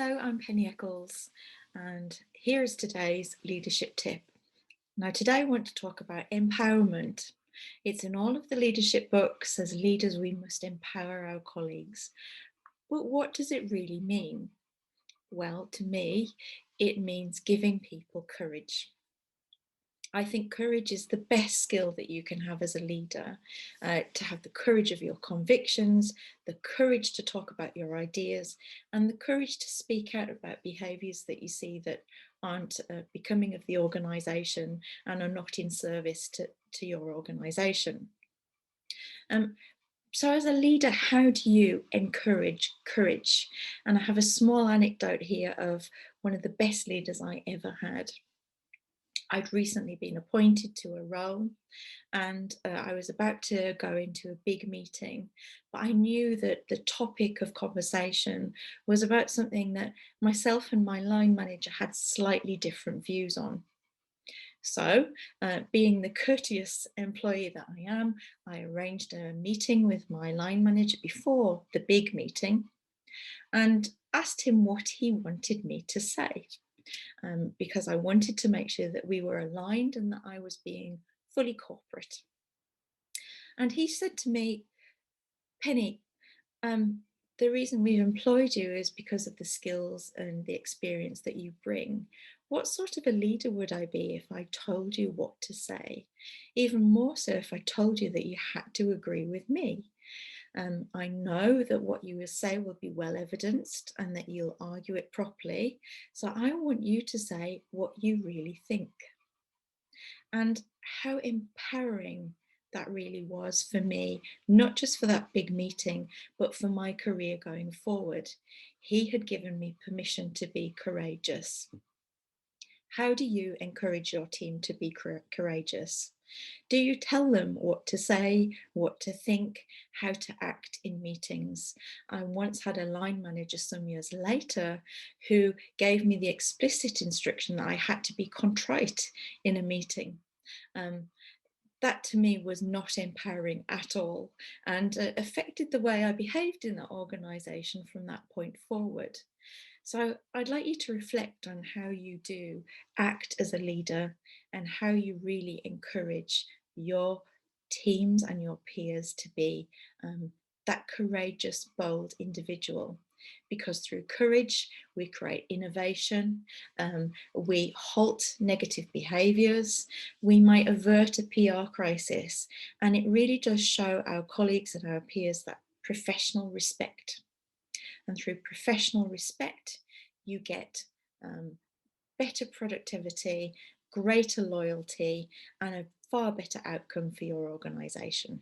Hello, I'm Penny Eccles, and here is today's leadership tip. Now, today I want to talk about empowerment. It's in all of the leadership books. As leaders, we must empower our colleagues. But what does it really mean? Well, to me, it means giving people courage. I think courage is the best skill that you can have as a leader, to have the courage of your convictions, the courage to talk about your ideas, and the courage to speak out about behaviours that you see that aren't becoming of the organisation and are not in service to your organisation. Um, so, as a leader, how do you encourage courage? And I have a small anecdote here of one of the best leaders I ever had. I'd recently been appointed to a role and I was about to go into a big meeting, but I knew that the topic of conversation was about something that myself and my line manager had slightly different views on. So, being the courteous employee that I am, I arranged a meeting with my line manager before the big meeting and asked him what he wanted me to say, because I wanted to make sure that we were aligned and that I was being fully corporate. And he said to me, Penny, um, the reason we've employed you is because of the skills and the experience that you bring. What sort of a leader would I be if I told you what to say? Even more so if I told you that you had to agree with me. I know that what you will say will be well evidenced and that you'll argue it properly. So I want you to say what you really think. And how empowering that really was for me, not just for that big meeting, but for my career going forward. He had given me permission to be courageous. How do you encourage your team to be courageous? Do you tell them what to say, what to think, how to act in meetings? I once had a line manager some years later who gave me the explicit instruction that I had to be contrite in a meeting. Um, that to me was not empowering at all and affected the way I behaved in that organisation from that point forward. So I'd like you to reflect on how you do act as a leader and how you really encourage your teams and your peers to be that courageous, bold individual. Because through courage, we create innovation, we halt negative behaviours, we might avert a PR crisis, and it really does show our colleagues and our peers that professional respect. And through professional respect, you get better productivity, greater loyalty, and a far better outcome for your organisation.